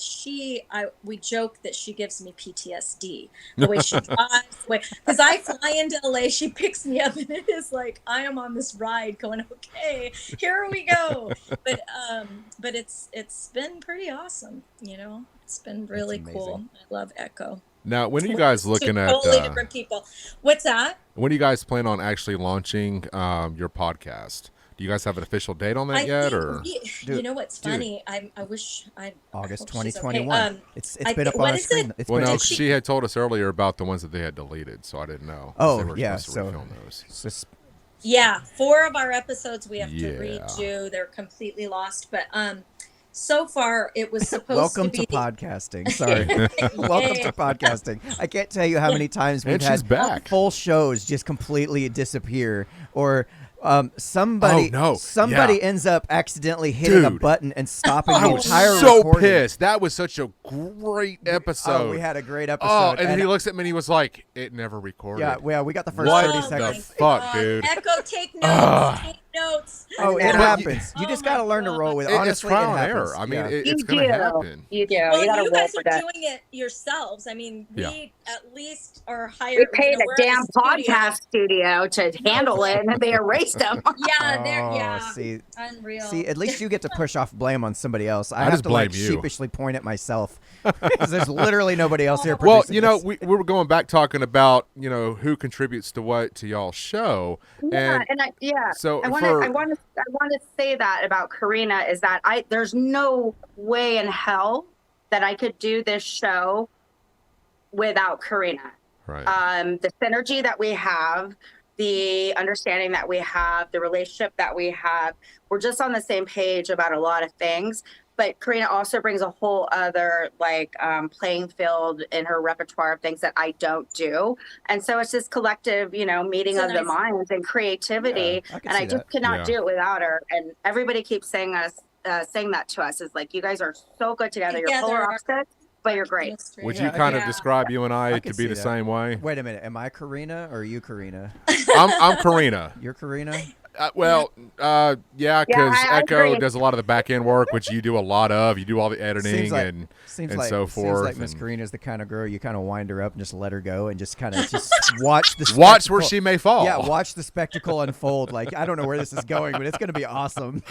we joke that she gives me PTSD the way she drives, because I fly into LA, she picks me up, and it is like I am on this ride going, okay, here we go. But it's been pretty awesome, you know. It's been really cool. I love Echo. Now, when are you guys looking at? Totally different people. What's that? When do you guys plan on actually launching your podcast? Do you guys have an official date on that yet, or? You know what's funny? I wish I August hope she's 2021. okay. It's been up on our screen. It's Well, been no, up. she had told us earlier about the ones that they had deleted, so I didn't know. Oh, they were yeah, supposed to so- refilm those. It's just- Yeah, 4 of our episodes we have Yeah. to redo. They're completely lost, but so far it was supposed Welcome to be. to podcasting. Sorry. Welcome to podcasting. I can't tell you how many times we've And she's had back. full shows just completely disappear, or somebody Oh, no. somebody Yeah. ends up accidentally hitting a Dude. button and stopping I the was entire so recording. pissed. That was such a great episode. Oh, we had a great episode. Oh, and then he looks at me and he was like, "It never recorded." yeah, we got the first What 30 the seconds. fuck, dude? Echo, take notes. Take notes. Oh, it And, happens. You Oh just my got to learn to God. roll with it. It's Honestly, trial it and happens. error. I mean, Yeah. it's You going to do. happen. You do. Well, you gotta you roll guys for are that. doing it yourselves. I mean, Yeah. we at least are hired. We paid we're a in damn studio. podcast studio to handle it, and they erased them. Yeah, Oh, yeah. see, Unreal. at least you get to push off blame on somebody else. I I have just to like blame you. sheepishly point at myself because there's literally nobody else here. Well, producing you know, this. we were going back talking about, you know, who contributes to what to y'all's show. Yeah, and so I want to say that about Corinna is that there's no way in hell that I could do this show without Corinna. Right. The synergy that we have, the understanding that we have, the relationship that we have, we're just on the same page about a lot of things. But Corinna also brings a whole other playing field in her repertoire of things that I don't do. And so it's this collective, meeting It's a of the nice- minds and creativity. Yeah, I can And see I just that. cannot Yeah. do it without her. And everybody keeps saying that to us is like, you guys are so good together. You're Together. polar opposites, but you're great. Chemistry. Would Yeah, you kind of yeah. describe you and I I to can be see the that. same way? Wait a minute. Am I Corinna or are you Corinna? I'm Corinna. You're Corinna? Yeah, because I Echo agree. does a lot of the back end work, which you do a lot of. You do all the editing Seems like- and Seems and like so Seems forth. like Miss and Corinna's the kind of girl you kind of wind her up and just let her go and just kind of just watch the watch where spectacle- she may fall. Yeah, watch the spectacle unfold. Like I don't know where this is going, but it's going to be awesome.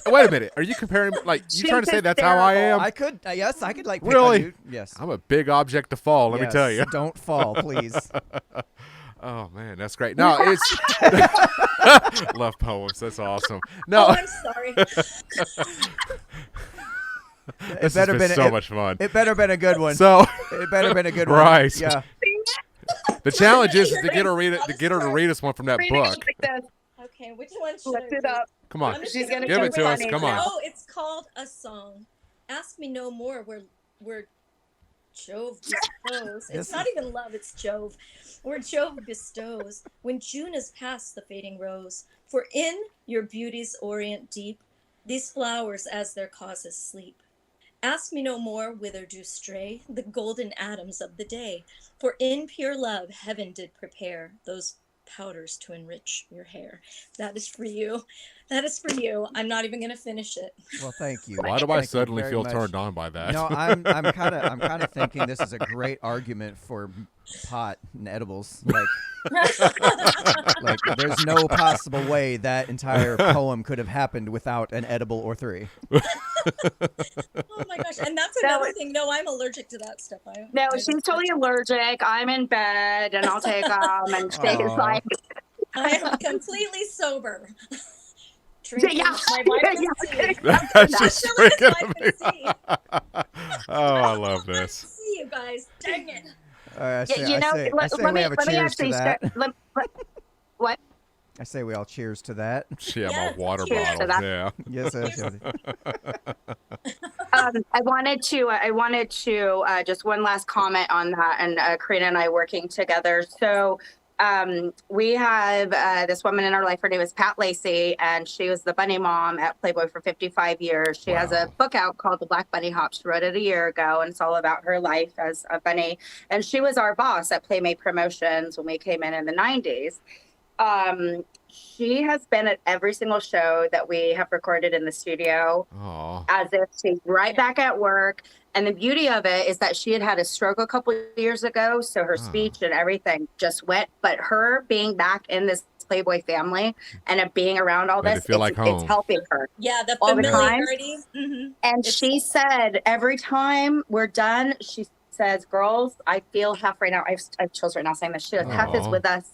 Wait a minute. Are you comparing? Like you She's trying to say that's how I am? I could, yes, I could like pick Really? on you. Yes. I'm a big object to fall. Let me Yes, tell you. Don't fall, please. Oh man, that's great. No, it's love poems. That's awesome. Oh, No, I'm sorry. this has been so much fun. It better been a good one. So It better been a good one. Right. Yeah. the challenge is to get her to read us one from that Reading book. like this. Okay, which one should Look I it read? up. Come on, I'm just She's gonna give it keep to us. funny Come on. now. Oh, it's called A Song. Ask Me No More. We're Jove bestows. This It's not even love, it's Jove. Where Jove bestows, when June is past the fading rose. For in your beauty's orient deep, these flowers as their causes sleep. Ask me no more whither do stray the golden atoms of the day. For in pure love heaven did prepare those powders to enrich your hair. That is for you. That is for you. I'm not even going to finish it. Well, thank you. Why do I Thank you suddenly very feel much. turned on by that? No, I'm kind of thinking this is a great argument for pot and edibles. Like there's no possible way that entire poem could have happened without an edible or three. Oh my gosh. And that's another thing. No, I'm allergic to that stuff. No, she's totally allergic. I'm in bed and I'll take them and she's Aw. like, I am completely sober. Drinking Yeah. my vitamin C. That's just Silly as freaking vitamin C. Oh, I love this. See you guys. Dang it. All right, I say, you know, I say we have a let me cheers to actually that. what? I say we all cheers to that. Yeah, Yeah, my water cheers to bottle. that. Yeah. Yes, I wanted to just one last comment on that, and Corinna and I working together. So we have this woman in our life. Her name is Pat Lacey, and she was the bunny mom at Playboy for 55 years. She has a Wow. book out called The Black Bunny Hop. She wrote it a year ago, and it's all about her life as a bunny. And she was our boss at Playmate Promotions when we came in the 90s. She has been at every single show that we have recorded in the studio, Oh. as if she's right back at work. And the beauty of it is that she had a stroke a couple of years ago, so her speech and everything just went. But her being back in this Playboy family and being around all Made it this, feel like it's home. helping her. Yeah, the All the time. familiarity. Mhm. And she said every time we're done, she says, "Girls, I feel Hef right now. I have chills right now saying this. She goes, Hef is Aw. with us.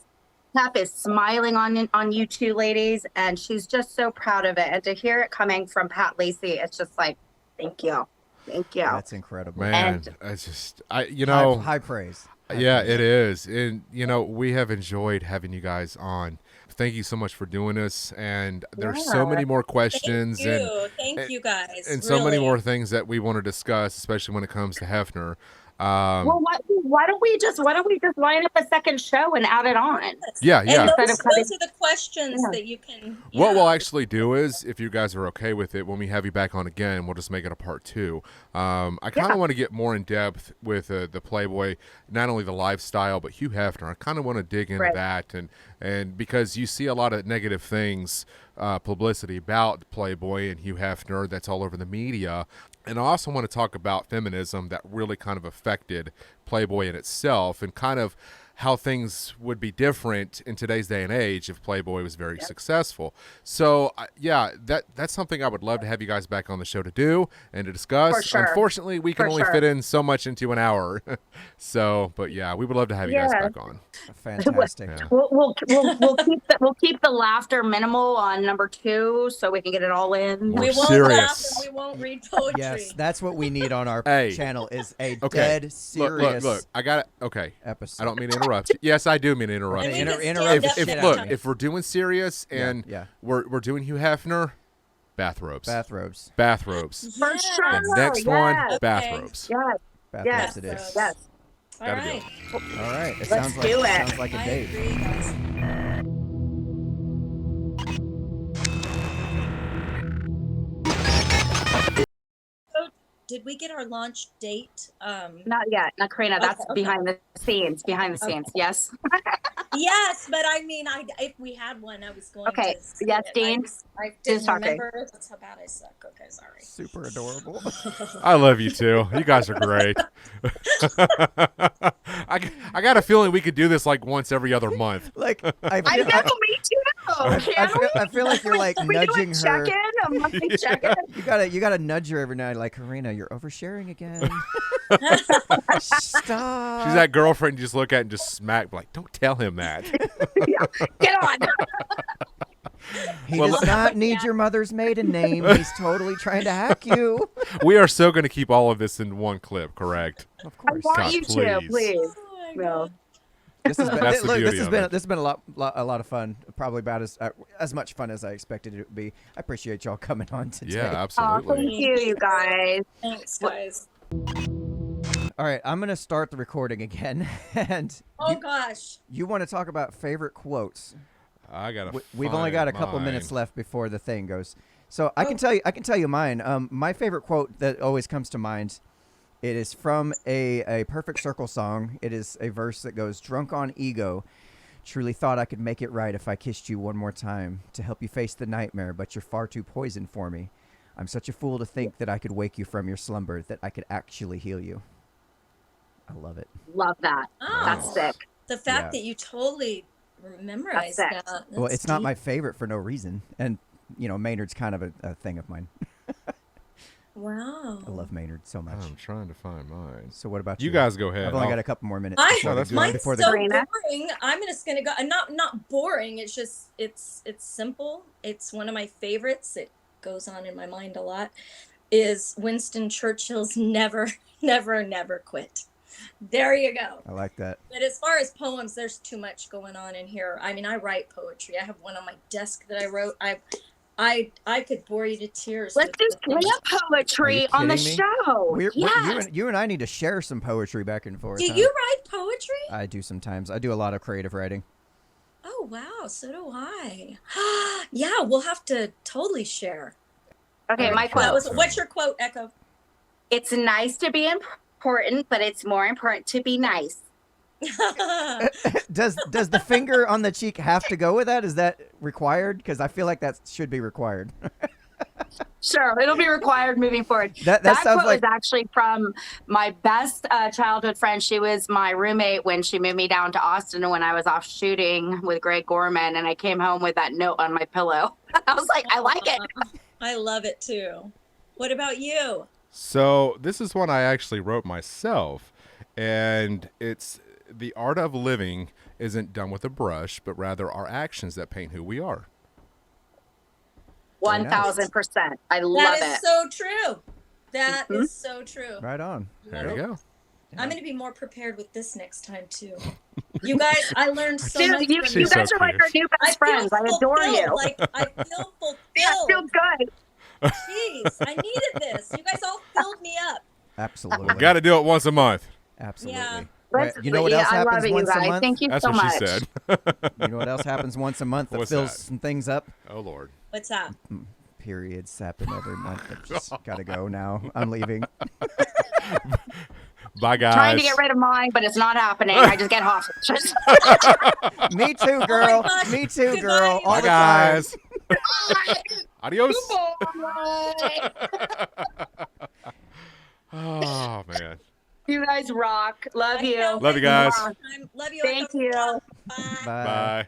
Hef is smiling on you two ladies, and she's just so proud of it. And to hear it coming from Pat Lacey, it's just like, thank you. Thank you." That's incredible. Man, And- it's just you know, high praise. High yeah, praise. it is. And you know, we have enjoyed having you guys on. Thank you so much for doing this. And there's so Yeah. many more questions Thank and you. Thank you guys. and so many Really. more things that we want to discuss, especially when it comes to Hefner. Well, why don't we just line up a second show and add it on? Yeah, And yeah. Instead those, of cutting- those are the questions Yeah. that you can. What yeah. we'll actually do is, if you guys are okay with it, when we have you back on again, we'll just make it a part 2. I kind of want to get more in depth with the Playboy, not only the lifestyle, but Hugh Hefner. I kind of want to dig into Right. that, and because you see a lot of negative things, publicity about Playboy and Hugh Hefner that's all over the media. And I also want to talk about feminism that really kind of affected Playboy in itself and kind of how things would be different in today's day and age if Playboy was very successful. So, yeah, that's something I would love to have you guys back on the show to do and to discuss. For sure. Unfortunately, we can For only sure. fit in so much into an hour. So, but yeah, we would love to have you guys Yeah. back on. Fantastic. Yeah. We'll keep the laughter minimal on number 2 so we can get it all in. We're We won't serious. laugh and we won't read poetry. Yes, that's what we need on our Hey. channel is a Okay. dead Look, serious look. I got it. Okay. episode. I don't mean to interrupt you. Yes, I do mean to interrupt And you. we can interrupt stand the up shit next out of Look, me. if we're doing serious and yeah. we're doing Hugh Hefner, bathrobes. Bathrobes. Bathrobes. For Yes. sure. The next one, Yes. bathrobes. Yes. Bathrobes Yes. it is. Yes. All Gotta do right. it. All right. It Let's sounds like do it. sounds like a I date. agree, guys. So, did we get our launch date? Not yet. Not Corinna. That's Okay. behind the scenes. Behind the scenes. Yes. Yes, but I mean, if we had one, I was going Okay. to. say Yes, it. I I didn't talking. remember. That's how bad I suck. Okay, sorry. Super adorable. I love you too. You guys are great. I got a feeling we could do this like once every other month. Like I feel, know, me too. I feel like you're like Can we do nudging a her. check-in? A monthly check-in? You gotta nudge her every night, like Corinna, you're oversharing again. Stop. She's that girlfriend you just look at and just smack, like, don't tell him that. Yeah. Get on. He Well, does not need your mother's maiden name. He's totally trying to hack you. We are so going to keep all of this in one clip, correct? Of I course. want God, you to, please. please. Oh my No. God. This has been, That's the look, beauty this of it. has been a lot of fun. Probably about as much fun as I expected it to be. I appreciate y'all coming on today. Yeah, Oh, absolutely. thank you, you guys. Thanks, guys. All right, I'm gonna start the recording again, and Oh gosh. you want to talk about favorite quotes? I gotta. We've only got a couple mine. minutes left before the thing goes. So I can tell you mine. My favorite quote that always comes to mind. It is from a Perfect Circle song. It is a verse that goes, "Drunk on ego, truly thought I could make it right if I kissed you one more time to help you face the nightmare, but you're far too poisoned for me. I'm such a fool to think that I could wake you from your slumber, that I could actually heal you." I love it. Love that. Oh, That's sick. the fact Yeah. that you totally memorized That's that. sick. Well, That's it's not deep. my favorite for no reason. And, Maynard's kind of a thing of mine. Wow. I love Maynard so much. I'm trying to find mine. So what about You you? guys go ahead. I've only I'll- got a couple more minutes. I, before No, that's the- fine. mine's before so the Corinna? boring. I'm just gonna go. Not boring. It's just it's simple. It's one of my favorites. It goes on in my mind a lot. Is Winston Churchill's "Never, never, never quit." There you go. I like that. But as far as poems, there's too much going on in here. I mean, I write poetry. I have one on my desk that I wrote. I could bore you to tears. Let's with do the things. slam poetry on the kidding me? show. You and I need to share some poetry back and forth. Do huh? you write poetry? I do sometimes. I do a lot of creative writing. Oh wow, so do I. Yeah, we'll have to totally share. Okay, my quote. What's your quote, Echo? It's nice to be important, but it's more important to be nice. Does the finger on the cheek have to go with that? Is that required? Because I feel like that should be required. Sure, it'll be required moving forward. That That sounds quote like was actually from my best childhood friend. She was my roommate when she moved me down to Austin when I was off shooting with Greg Gorman, and I came home with that note on my pillow. I was like, I like it. I love it too. What about you? So this is one I actually wrote myself, and it's the art of living isn't done with a brush, but rather our actions that paint who we are. 1000%. I love That is it. so true. That is so true. right on. There you go. I'm going to be more prepared with this next time too. You guys, I learned so much. Dude, you from you. so guys are like cute. our new I best feel friends. I adore fulfilled, you. Like I feel fulfilled. Yeah, I feel good. Jeez, I needed this. You guys all filled me up. Absolutely. We got to do it once a month. Absolutely. Yeah. Right, you know what else I love happens it, you once a guys. month? Thank you That's so what much. she said. You know what else happens once a month that What's fills that? some things up? Oh Lord. What's that? Periods happen every month. I just gotta go now. I'm leaving. Bye, guys. Trying to get rid of mine, but it's not happening. I just get hostages. Me too, girl. gosh. Me too, Goodbye, girl. you All Bye, the time. guys. Adios. Oh man. You guys rock. Love you. Love you guys. Love you. Thank you. Bye. Bye. Bye.